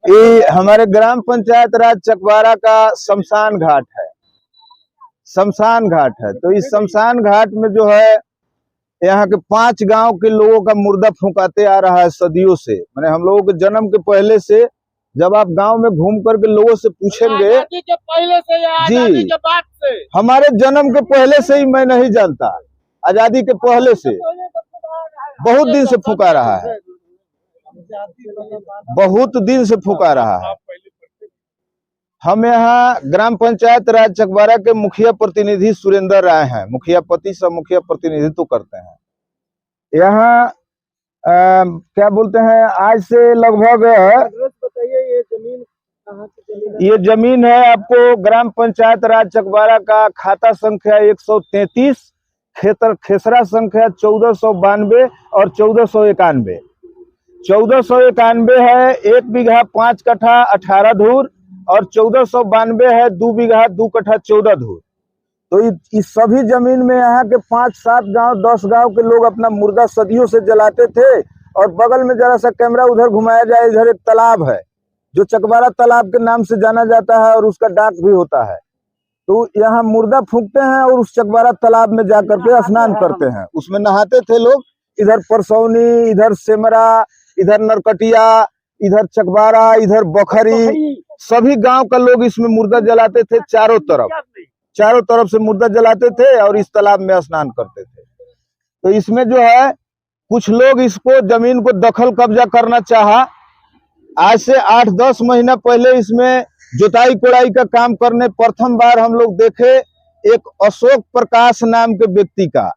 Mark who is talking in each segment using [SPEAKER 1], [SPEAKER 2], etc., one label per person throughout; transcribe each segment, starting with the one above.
[SPEAKER 1] ये हमारे ग्राम पंचायत राज चकवारा का शमशान घाट है। शमशान घाट है तो इस शमशान घाट में जो है यहाँ के 5 गांव के लोगों का मुर्दा फूंकाते आ रहा है सदियों से। माने हम लोगों के जन्म के पहले से, जब आप गांव में घूम करके लोगों से पूछेंगे
[SPEAKER 2] आजादी के पहले से या आजादी के बाद से?
[SPEAKER 1] हमारे जन्म के पहले से ही मैं नहीं जानता, आजादी के पहले से बहुत दिन से फूंका रहा है, बहुत दिन से फूंका रहा है। हम यहाँ ग्राम पंचायत राज चकवारा के मुखिया प्रतिनिधि सुरेंद्र राय हैं, मुखिया पति सब मुखिया प्रतिनिधित्व करते हैं। यहाँ क्या बोलते हैं, आज से लगभग ये जमीन है आपको ग्राम पंचायत राज चकवारा का खाता संख्या 133, खेसरा संख्या 1492 और 1491। 1491 है 1 बीघा 5 कट्ठा 18 धूर और 1492 है 2 बीघा 2 कट्ठा 14 धूर। तो इस सभी जमीन में यहाँ के 5-7 गांव 10 गांव के लोग अपना मुर्दा सदियों से जलाते थे। और बगल में जरा सा कैमरा उधर घुमाया जाए, इधर एक तालाब है जो चकवारा तालाब के नाम से जाना जाता है और उसका डाक भी होता है। तो यहाँ मुर्दा फूंकते हैं और उस चकवारा तालाब में जाकर के स्नान करते हैं, उसमें नहाते थे लोग। इधर परसौनी, इधर सेमरा, इधर नरकटिया, इधर चकवारा, इधर बखरी, सभी गांव का लोग इसमें मुर्दा जलाते थे। चारों तरफ से मुर्दा जलाते थे और इस तालाब में स्नान करते थे। तो इसमें जो है कुछ लोग इसको जमीन को दखल कब्जा करना चाहा। आज से 8-10 महीना पहले इसमें जुताई कोड़ाई का काम करने प्रथम बार हम लोग देखे एक अशोक प्रकाश नाम के व्यक्ति का।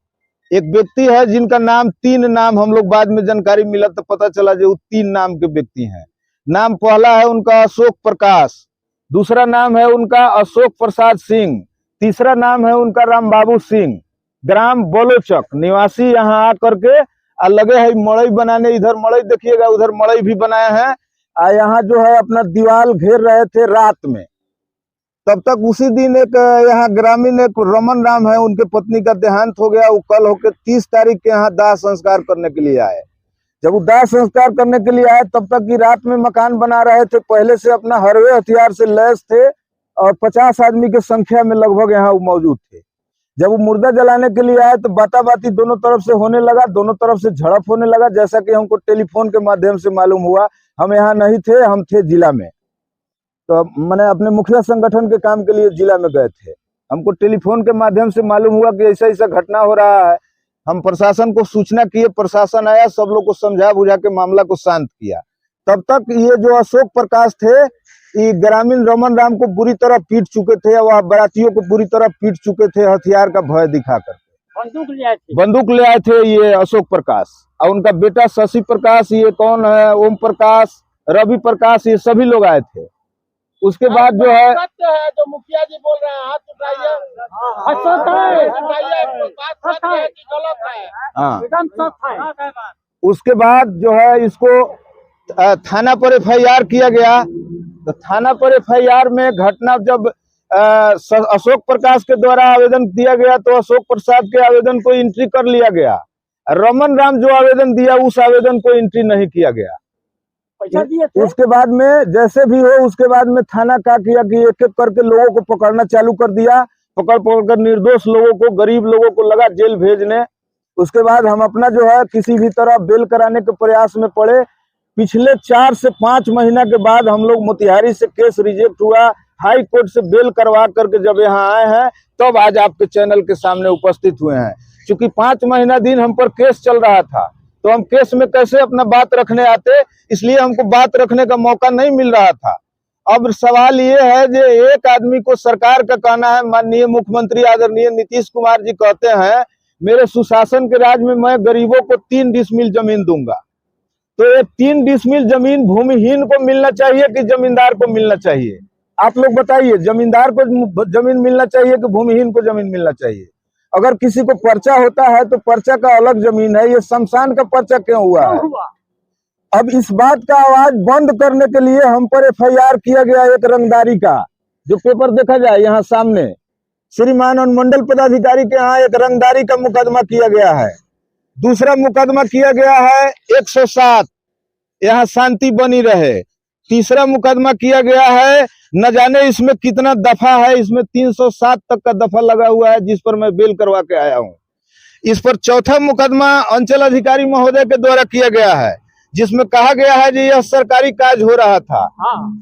[SPEAKER 1] एक व्यक्ति है जिनका नाम 3 नाम हम लोग बाद में जानकारी मिला तो पता चला जो 3 नाम के व्यक्ति हैं। नाम पहला है उनका अशोक प्रकाश, दूसरा नाम है उनका अशोक प्रसाद सिंह, तीसरा नाम है उनका राम बाबू सिंह। ग्राम बोलोचक निवासी यहाँ आकर के लगे है मड़ई बनाने। इधर मड़ई देखिएगा, उधर मड़ई भी बनाया है। यहाँ जो है अपना दीवार घेर रहे थे रात में। तब तक उसी दिन एक यहाँ ग्रामीण एक रमन राम है, उनके पत्नी का देहांत हो गया। वो कल होके 30 तारीख के यहाँ दाह संस्कार करने के लिए आए। जब वो दाह संस्कार करने के लिए आए तब तक की रात में मकान बना रहे थे। पहले से अपना हरवे हथियार से लैस थे और 50 आदमी की संख्या में लगभग यहाँ वो मौजूद थे। जब वो मुर्दा जलाने के लिए आए तो बाताबाती दोनों तरफ से होने लगा, दोनों तरफ से झड़प होने लगा। जैसा कि हमको टेलीफोन के माध्यम से मालूम हुआ, हम यहाँ नहीं थे, हम थे जिला में। तो मैंने अपने मुखिया संगठन के काम के लिए जिला में गए थे। हमको टेलीफोन के माध्यम से मालूम हुआ कि ऐसा ऐसा घटना हो रहा है। हम प्रशासन को सूचना किए, प्रशासन आया, सब लोग को समझा बुझा के मामला को शांत किया। तब तक ये जो अशोक प्रकाश थे ये ग्रामीण रमन राम को बुरी तरह पीट चुके थे, वह बरातियों को बुरी तरह पीट चुके थे हथियार का भय दिखा करके। बंदूक ले आए थे ये अशोक प्रकाश और उनका बेटा शशि प्रकाश, ये कौन है, ओम प्रकाश, रवि प्रकाश, ये सभी लोग आए थे। उसके बाद जो है
[SPEAKER 2] जो मुखिया जी बोल रहे हैं हाथ उठाइए,
[SPEAKER 1] उसके बाद जो है इसको थाना पर FIR किया गया। तो थाना पर FIR में घटना जब अशोक प्रकाश के द्वारा आवेदन दिया गया तो अशोक प्रसाद के आवेदन को एंट्री कर लिया गया। रमन राम जो आवेदन दिया उस आवेदन को एंट्री नहीं किया गया। उसके बाद में जैसे भी हो, उसके बाद में थाना क्या किया कि एक एक करके लोगों को पकड़ना चालू कर दिया। पकड़ कर निर्दोष लोगों को, गरीब लोगों को लगा जेल भेजने। उसके बाद हम अपना जो है किसी भी तरह बेल कराने के प्रयास में पड़े। पिछले 4 से 5 महीना के बाद हम लोग मोतिहारी से केस रिजेक्ट हुआ, हाई कोर्ट से बेल करवा करके जब यहाँ आए हैं तब आज आपके चैनल के सामने उपस्थित हुए हैं। क्योंकि 5 महीना दिन हम पर केस चल रहा था तो हम केस में कैसे अपना बात रखने आते, इसलिए हमको बात रखने का मौका नहीं मिल रहा था। अब सवाल ये है जो एक आदमी को सरकार का कहना है, माननीय मुख्यमंत्री आदरणीय नीतीश कुमार जी कहते हैं मेरे सुशासन के राज में मैं गरीबों को 3 डिसमिल जमीन दूंगा। तो ये 3 डिसमिल जमीन भूमिहीन को मिलना चाहिए कि जमींदार को मिलना चाहिए? आप लोग बताइए, जमींदार को जमीन मिलना चाहिए कि भूमिहीन को जमीन मिलना चाहिए? अगर किसी को पर्चा होता है तो पर्चा का अलग जमीन है, ये शमशान का पर्चा क्यों हुआ है? अब इस बात का आवाज बंद करने के लिए हम पर FIR किया गया एक रंगदारी का। जो पेपर देखा जाए यहाँ सामने, श्रीमान अनुमंडल पदाधिकारी के यहाँ एक रंगदारी का मुकदमा किया गया है। दूसरा मुकदमा किया गया है 107, यहाँ शांति बनी रहे। तीसरा मुकदमा किया गया है, न जाने इसमें कितना दफा है, इसमें 307 तक का दफा लगा हुआ है, जिस पर मैं बेल करवा के आया हूँ। इस पर चौथा मुकदमा अंचल अधिकारी महोदय के द्वारा किया गया है, जिसमें कहा गया है कि यह सरकारी काज हो रहा था।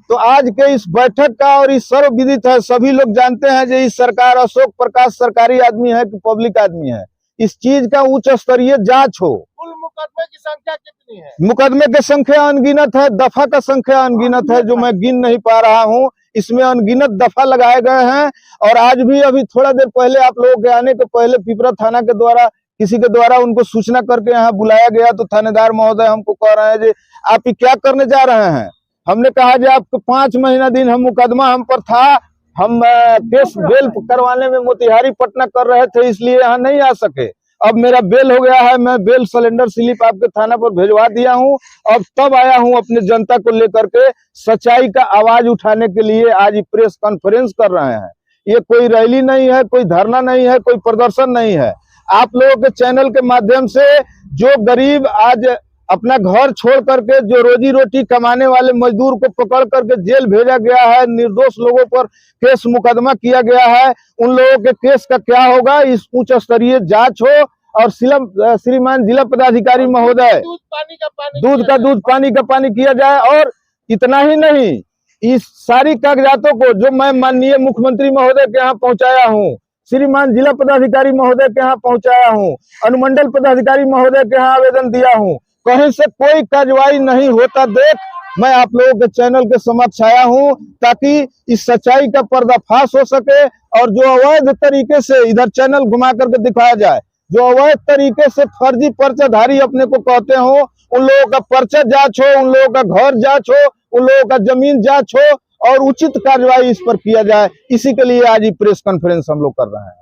[SPEAKER 1] तो आज के इस बैठक का और इस सर्वविदित है, सभी लोग जानते हैं कि इस सरकार अशोक प्रकाश सरकारी आदमी है कि पब्लिक आदमी है। इस चीज का उच्च स्तरीय जांच हो।
[SPEAKER 2] कुल मुकदमे की संख्या कितनी है?
[SPEAKER 1] मुकदमे की संख्या अनगिनत है, दफा का संख्या अनगिनत है, जो मैं गिन नहीं पा रहा हूँ। इसमें अनगिनत दफा लगाए गए हैं। और आज भी अभी थोड़ा देर पहले आप लोगों के आने के पहले पिपरा थाना के द्वारा किसी के द्वारा उनको सूचना करके यहाँ बुलाया गया, तो थानेदार महोदय हमको कह रहे हैं कि आप ये क्या करने जा रहे हैं। हमने कहा कि आपको 5 महीना दिन हम मुकदमा हम पर था, हम केस बेल करवाने में मोतिहारी पटना कर रहे थे, इसलिए यहाँ नहीं आ सके। अब मेरा बेल हो गया है, मैं बेल सिलेंडर स्लिप आपके थाना पर भिजवा दिया हूँ। अब तब आया हूँ अपने जनता को लेकर के सच्चाई का आवाज उठाने के लिए। आज प्रेस कॉन्फ्रेंस कर रहे हैं। ये कोई रैली नहीं है, कोई धरना नहीं है, कोई प्रदर्शन नहीं है। आप लोगों के चैनल के माध्यम से जो गरीब आज अपना घर छोड़ करके जो रोजी रोटी कमाने वाले मजदूर को पकड़ करके जेल भेजा गया है, निर्दोष लोगों पर केस मुकदमा किया गया है, उन लोगों के केस का क्या होगा, इस उच्च स्तरीय जांच हो। और श्रीमान जिला पदाधिकारी महोदय
[SPEAKER 2] दूध पानी का पानी
[SPEAKER 1] दूध का दूध पानी का पानी किया जाए। और इतना ही नहीं, इस सारी कागजातों को जो मैं माननीय मुख्यमंत्री महोदय के यहाँ पहुंचाया हूँ, श्रीमान जिला पदाधिकारी महोदय के यहाँ पहुंचाया हूँ, अनुमंडल पदाधिकारी महोदय के यहाँ आवेदन दिया हूँ, कहीं से कोई कार्रवाई नहीं होता देख मैं आप लोगों के चैनल के समक्ष आया हूँ, ताकि इस सच्चाई का पर्दाफाश हो सके। और जो अवैध तरीके से इधर चैनल घुमा करके दिखाया जाए, जो अवैध तरीके से फर्जी पर्चाधारी अपने को कहते हो, उन लोगों का पर्चा जांच हो, उन लोगों का घर जांच हो, उन लोगों का जमीन जांच हो और उचित कार्रवाई इस पर किया जाए। इसी के लिए आज प्रेस कॉन्फ्रेंस हम लोग कर रहे हैं।